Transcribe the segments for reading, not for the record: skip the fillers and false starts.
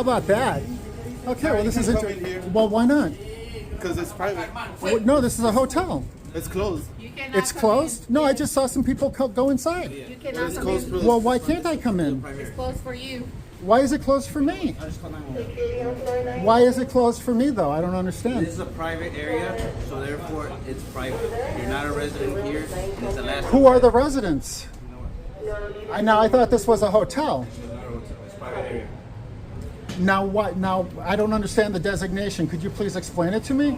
about that? Okay, well, this is interesting. Well, why not? Because it's private. Well, no, this is a hotel. It's closed. It's closed? No, I just saw some people go inside. You cannot It's come closed in. for Well, why can't I come in? It's closed for you. Why is it closed for me? Why is it closed for me, though? I don't understand. This is a private area, so therefore it's private. You're not a resident here, and it's a last. Who are the residents? Now, I thought this was a hotel. It's a private area. Now, what? Now, I don't understand the designation. Could you please explain it to me?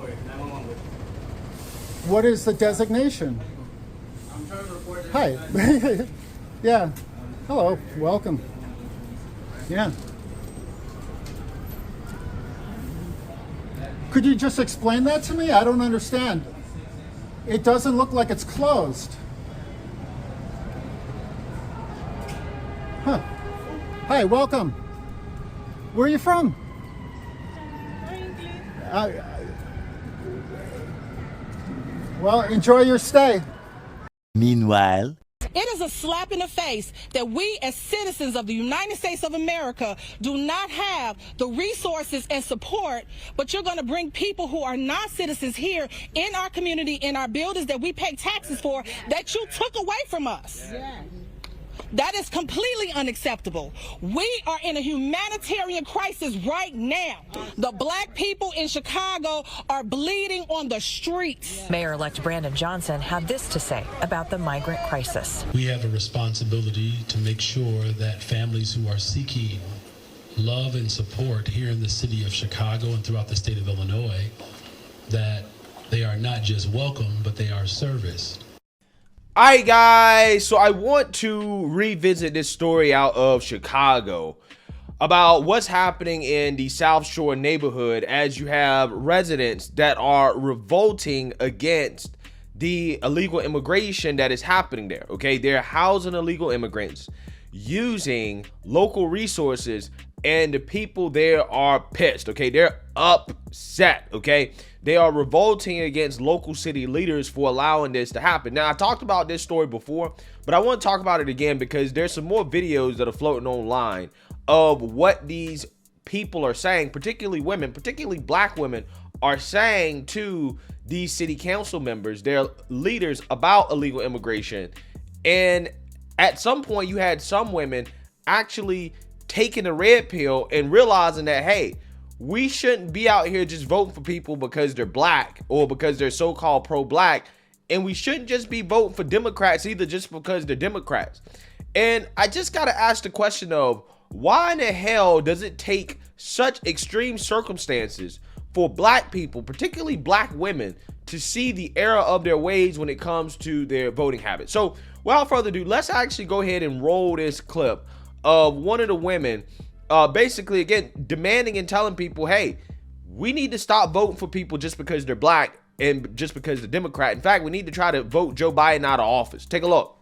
What is the designation? I'm trying to report this. Hi. Yeah. Hello. Welcome. Yeah. Could you just explain that to me? I don't understand. It doesn't look like it's closed. Huh. Hi, welcome. Where are you from? Well, enjoy your stay. Meanwhile, it is a slap in the face that we as citizens of the United States of America do not have the resources and support, but you're going to bring people who are not citizens here in our community, in our buildings that we pay taxes for, that you took away from us. Yeah. That is completely unacceptable. We are in a humanitarian crisis right now. The black people in Chicago are bleeding on the streets. Mayor-elect Brandon Johnson had this to say about the migrant crisis. We have a responsibility to make sure that families who are seeking love and support here in the city of Chicago and throughout the state of Illinois, that they are not just welcome, but they are serviced. Alright guys, so I want to revisit this story out of Chicago about what's happening in the South Shore neighborhood as you have residents that are revolting against the illegal immigration that is happening there. Okay, they're housing illegal immigrants using local resources, and the people there are pissed. Okay, they're upset. Okay, they are revolting against local city leaders for allowing this to happen. Now, I talked about this story before, but I want to talk about it again because there's some more videos that are floating online of what these people are saying, particularly women, particularly black women, are saying to these city council members, their leaders, about illegal immigration. And at some point, you had some women actually taking the red pill and realizing that, hey, we shouldn't be out here just voting for people because they're black or because they're so-called pro-black. And we shouldn't just be voting for Democrats either just because they're Democrats. And I just got to ask the question of, why in the hell does it take such extreme circumstances for black people, particularly black women, to see the error of their ways when it comes to their voting habits? So without further ado, let's actually go ahead and roll this clip of one of the women basically, again, demanding and telling people, hey, we need to stop voting for people just because they're black and just because they're Democrat. In fact, we need to try to vote Joe Biden out of office. Take a look.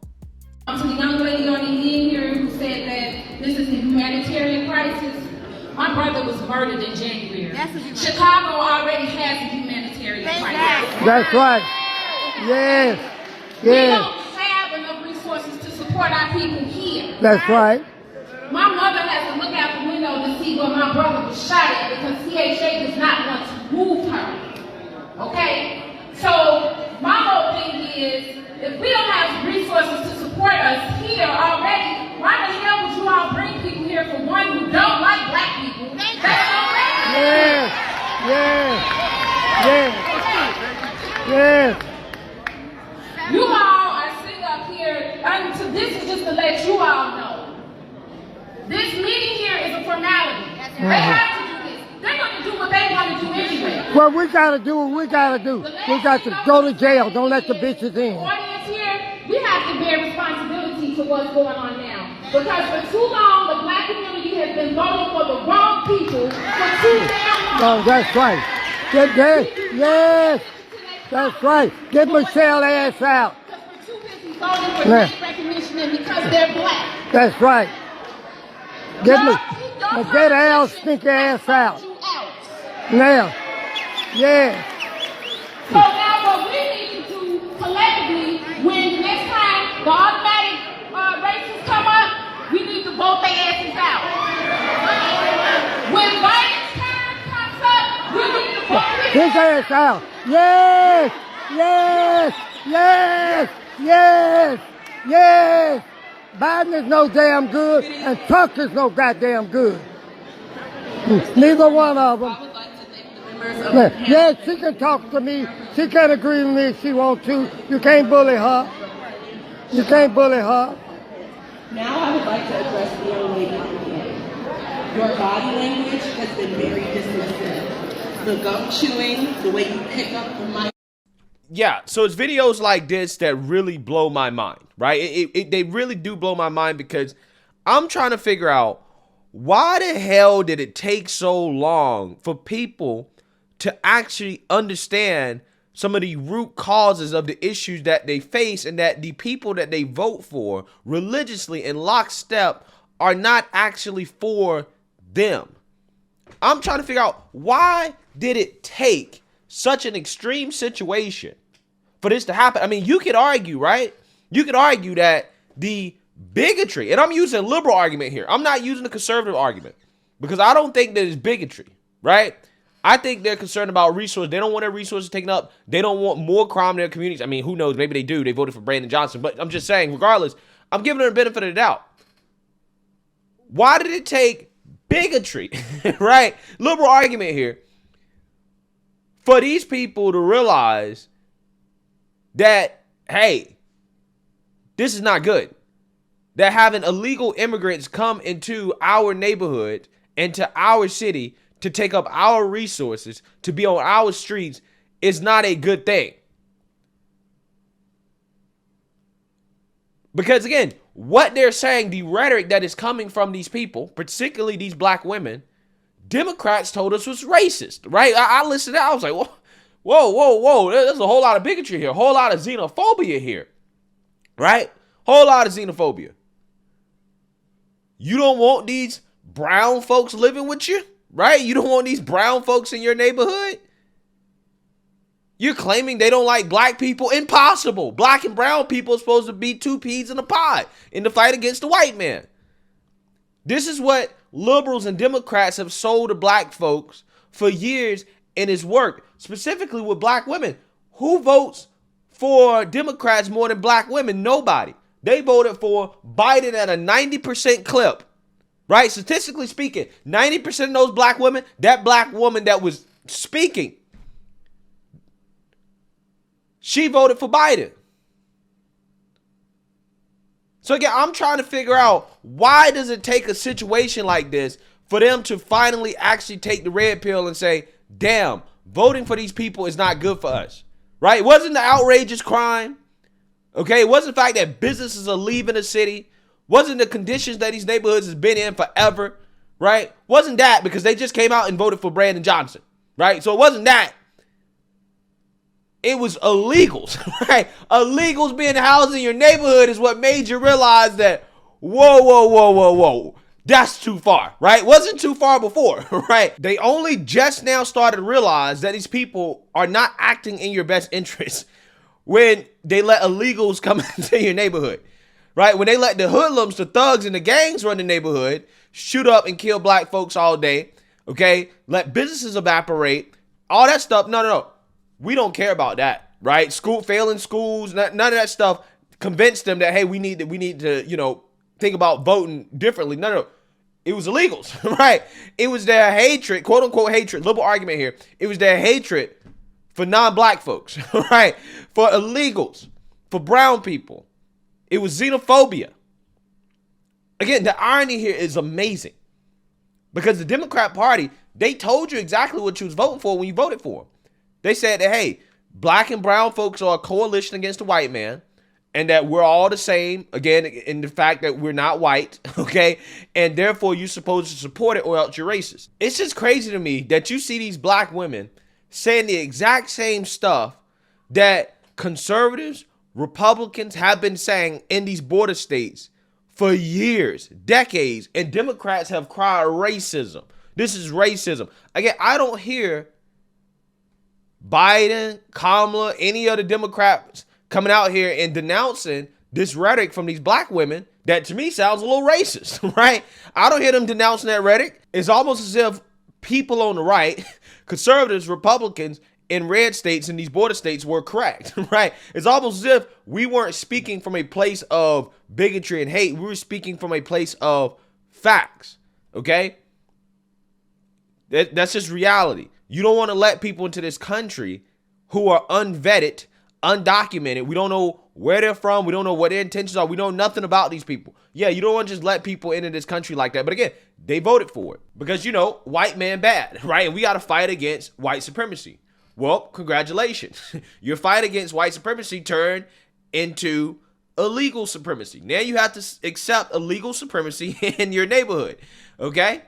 To the young lady on the end here who said that this is a humanitarian crisis, my brother was murdered in January. Chicago already has a humanitarian crisis. That's right. Yes. We Yes. don't have enough resources to support our people here. That's right. My mother has to look out the window to see where my brother was shot at because CHA does not want to move her. Okay? So my whole thing is, if we don't have resources to support us here already, why the hell would you all bring people here for one who don't like black people? That's already. Yes. Yes. Yes. Yes. You all are sitting up here, and this is just to let you all know. This meeting here is a formality. They have to do this. They're going to do what they want to do anyway. Well, we got to do what we got to do. We got to go to jail. Don't let the bitches in. Audience here, we have to bear responsibility for what's going on now. Because for too long, the black community has been voting for the wrong people for too damn long. Oh, that's right. Yes. That's right. Get Michelle ass out. Because we're too busy voting for name recognition and because they're black. That's right. Get Al stinky ass out. Now. Yeah. So now what we need to do collectively, when next time the automatic races come up, we need to vote their asses out. When his ass out. Yes, yes, yes, yes, yes. Biden is no damn good, and Trump is no goddamn good. Neither one of them. Yes, she can talk to me. She can agree with me if she wants to. You can't bully her. You can't bully her. Now I would like to address the young lady again. Your body language has been very dismissive. The gum chewing, the way you pick up the mic. Yeah, so it's videos like this that really blow my mind, right? They really do blow my mind because I'm trying to figure out why the hell did it take so long for people to actually understand some of the root causes of the issues that they face and that the people that they vote for religiously in lockstep are not actually for them. I'm trying to figure out why did it take such an extreme situation for this to happen. I mean, you could argue, right? You could argue that the bigotry, and I'm using a liberal argument here. I'm not using a conservative argument because I don't think that it's bigotry, right? I think they're concerned about resources. They don't want their resources taken up. They don't want more crime in their communities. I mean, who knows? Maybe they do. They voted for Brandon Johnson. But I'm just saying, regardless, I'm giving them the benefit of the doubt. Why did it take bigotry, right? Liberal argument here, for these people to realize that, hey, this is not good. That having illegal immigrants come into our neighborhood, into our city, to take up our resources, to be on our streets, is not a good thing. Because again, what they're saying, the rhetoric that is coming from these people, particularly these black women, Democrats told us was racist, right? I listened to that, I was like, whoa, there's a whole lot of bigotry here, a whole lot of xenophobia here, right? Whole lot of xenophobia. You don't want these brown folks living with you, right? You don't want these brown folks in your neighborhood. You're claiming they don't like black people. Impossible. Black and brown people are supposed to be two peas in a pod in the fight against the white man. This is what liberals and Democrats have sold to black folks for years, and it's worked, specifically with black women. Who votes for Democrats more than black women? Nobody. They voted for Biden at a 90% clip, right? Statistically speaking, 90% of those black women, that black woman that was speaking, she voted for Biden. So again, I'm trying to figure out, why does it take a situation like this for them to finally actually take the red pill and say, damn, voting for these people is not good for us, right? It wasn't the outrageous crime. Okay, it wasn't the fact that businesses are leaving the city. Wasn't the conditions that these neighborhoods has been in forever, right? Wasn't that because they just came out and voted for Brandon Johnson, right? So it wasn't that. It was illegals, right? Illegals being housed in your neighborhood is what made you realize that, whoa. That's too far, right? Wasn't too far before, right? They only just now started to realize that these people are not acting in your best interest when they let illegals come into your neighborhood, right? When they let the hoodlums, the thugs, and the gangs run the neighborhood, shoot up and kill black folks all day, okay? Let businesses evaporate, all that stuff. No. We don't care about that, right? Failing schools, none of that stuff convinced them that, hey, we need to, think about voting differently. No. It was illegals, right? It was their hatred, quote unquote hatred, liberal argument here. It was their hatred for non-black folks, right? For illegals, for brown people. It was xenophobia. Again, the irony here is amazing because the Democrat Party, they told you exactly what you was voting for when you voted for them. They said that, hey, black and brown folks are a coalition against the white man and that we're all the same, again, in the fact that we're not white, okay? And therefore, you're supposed to support it or else you're racist. It's just crazy to me that you see these black women saying the exact same stuff that conservatives, Republicans have been saying in these border states for years, decades, and Democrats have cried racism. This is racism. Again, I don't hear Biden, Kamala, any other Democrats coming out here and denouncing this rhetoric from these black women that to me sounds a little racist, right? I don't hear them denouncing that rhetoric. It's almost as if people on the right conservatives, Republicans in red states and these border states were correct, right? It's almost as if we weren't speaking from a place of bigotry and hate. We were speaking from a place of facts, okay? That's just reality. You don't want to let people into this country who are unvetted, undocumented. We don't know where they're from. We don't know what their intentions are. We know nothing about these people. Yeah, you don't want to just let people into this country like that. But again, they voted for it because, you know, white man bad, right? And we got to fight against white supremacy. Well, congratulations. Your fight against white supremacy turned into illegal supremacy. Now you have to accept illegal supremacy in your neighborhood, okay?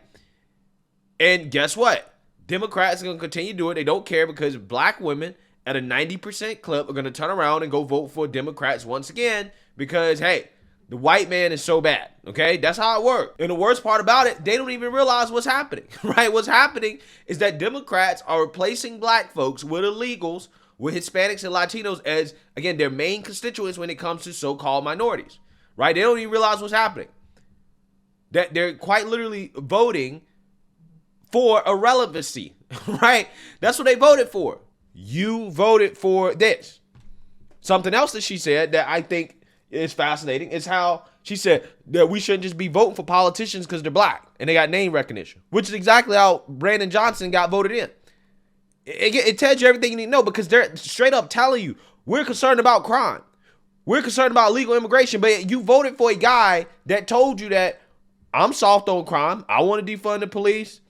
And guess what? Democrats are going to continue to do it. They don't care because black women at a 90% clip are going to turn around and go vote for Democrats once again because, hey, the white man is so bad, okay? That's how it works. And the worst part about it, they don't even realize what's happening, right? What's happening is that Democrats are replacing black folks with illegals, with Hispanics and Latinos as, again, their main constituents when it comes to so-called minorities, right? They don't even realize what's happening. That they're quite literally voting for irrelevancy, right? That's what they voted for. You voted for this. Something else that she said that I think is fascinating is how she said that we shouldn't just be voting for politicians because they're black and they got name recognition, which is exactly how Brandon Johnson got voted in. It tells you everything you need to know because they're straight up telling you, we're concerned about crime. We're concerned about illegal immigration, but you voted for a guy that told you that I'm soft on crime. I want to defund the police.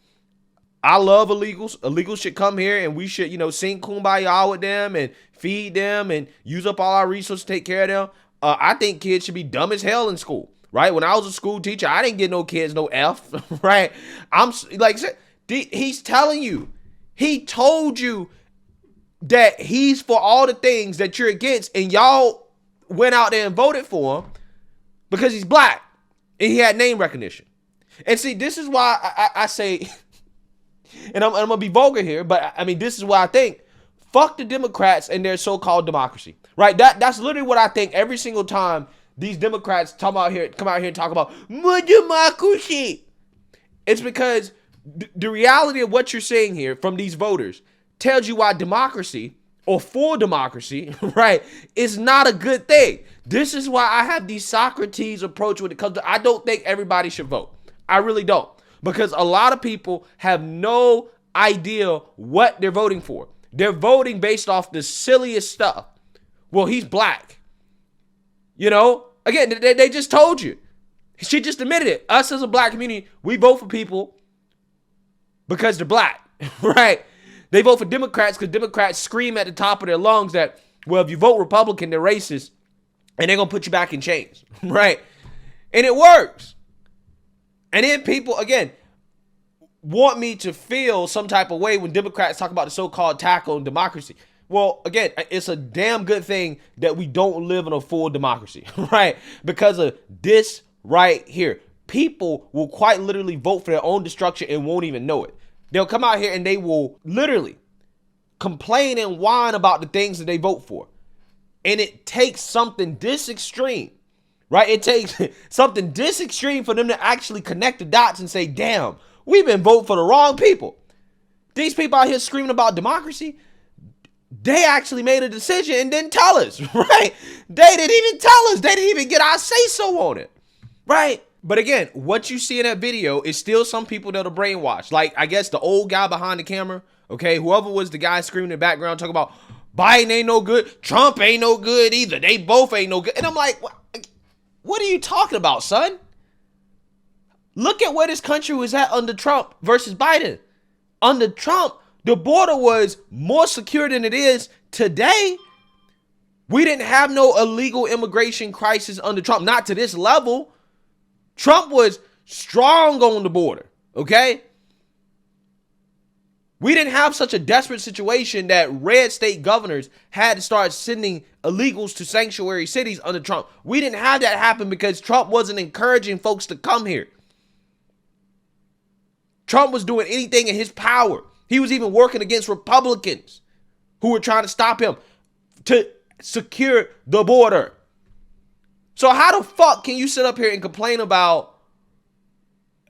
I love illegals. Illegals should come here and we should, you know, sing kumbaya with them and feed them and use up all our resources to take care of them. I think kids should be dumb as hell in school, right? When I was a school teacher, I didn't get no kids no F, right? I'm like, he's telling you, he told you that he's for all the things that you're against, and y'all went out there and voted for him because he's black and he had name recognition. And see, this is why I say, and I'm gonna be vulgar here, but I mean, this is why I think, fuck the Democrats and their so-called democracy, right? That's literally what I think every single time these Democrats come out here and talk about more democracy. It's because the reality of what you're saying here from these voters tells you why democracy or full democracy, right, is not a good thing. This is why I have the Socrates approach when it comes to, I don't think everybody should vote. I really don't. Because a lot of people have no idea what they're voting for. They're voting based off the silliest stuff. Well, he's black. You know, again, they just told you. She just admitted it. Us as a black community, we vote for people because they're black, right? They vote for Democrats because Democrats scream at the top of their lungs that, well, if you vote Republican, they're racist and they're going to put you back in chains, right? And it works. And then people, again, want me to feel some type of way when Democrats talk about the so-called attack on democracy. Well, again, it's a damn good thing that we don't live in a full democracy, right? Because of this right here. People will quite literally vote for their own destruction and won't even know it. They'll come out here and they will literally complain and whine about the things that they vote for. And it takes something this extreme, right? It takes something this extreme for them to actually connect the dots and say, damn, we've been voting for the wrong people. These people out here screaming about democracy, they actually made a decision and didn't tell us, right? They didn't even tell us. They didn't even get our say-so on it, right? But again, what you see in that video is still some people that are brainwashed. Like, I guess the old guy behind the camera, okay? Whoever was the guy screaming in the background talking about Biden ain't no good, Trump ain't no good either. They both ain't no good. And I'm like, what are you talking about, son? Look at where this country was at under Trump versus Biden. Under Trump, the border was more secure than it is today. We didn't have no illegal immigration crisis under Trump, not to this level. Trump was strong on the border, okay? We didn't have such a desperate situation that red state governors had to start sending illegals to sanctuary cities under Trump. We didn't have that happen because Trump wasn't encouraging folks to come here. Trump was doing anything in his power. He was even working against Republicans who were trying to stop him to secure the border. So how the fuck can you sit up here and complain about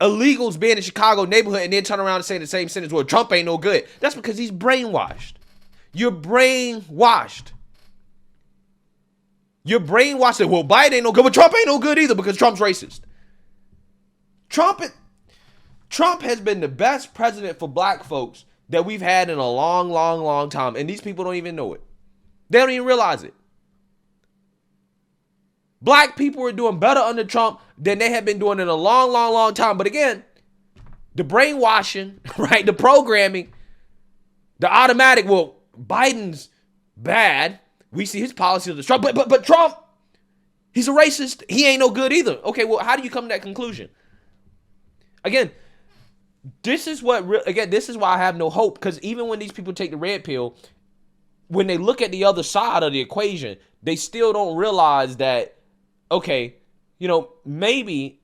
illegals being in Chicago neighborhood and then turn around and say the same sentence, well, Trump ain't no good. That's because he's brainwashed. You're brainwashed. You're brainwashed that, well, Biden ain't no good, but Trump ain't no good either because Trump's racist. Trump has been the best president for black folks that we've had in a long, long, long time. And these people don't even know it. They don't even realize it. Black people are doing better under Trump than they have been doing in a long, long, long time. But again, the brainwashing, right? The programming, the automatic, well, Biden's bad. We see his policies of the Trump, but Trump, he's a racist. He ain't no good either. Okay, well, how do you come to that conclusion? Again, this is why I have no hope, because even when these people take the red pill, when they look at the other side of the equation, they still don't realize that, okay, you know, maybe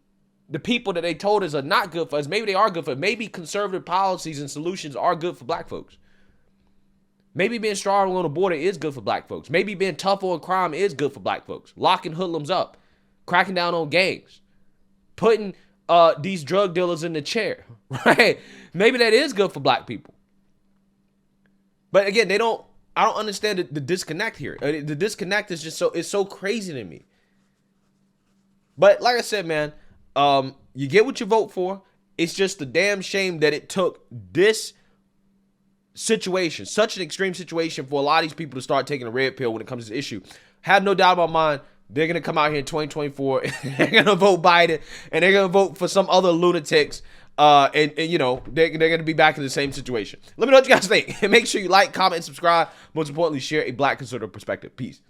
the people that they told us are not good for us, maybe they are good for us. Maybe conservative policies and solutions are good for black folks. Maybe being strong on the border is good for black folks. Maybe being tough on crime is good for black folks. Locking hoodlums up, cracking down on gangs, putting these drug dealers in the chair, right? Maybe that is good for black people. But again, I don't understand the disconnect here. The disconnect is just it's so crazy to me. But like I said, man, you get what you vote for. It's just a damn shame that it took this situation, such an extreme situation, for a lot of these people to start taking a red pill when it comes to the issue. Have no doubt about mine. They're going to come out here in 2024 and they're going to vote Biden and they're going to vote for some other lunatics. And you know, they're going to be back in the same situation. Let me know what you guys think. And make sure you like, comment, and subscribe. Most importantly, share a black conservative perspective. Peace.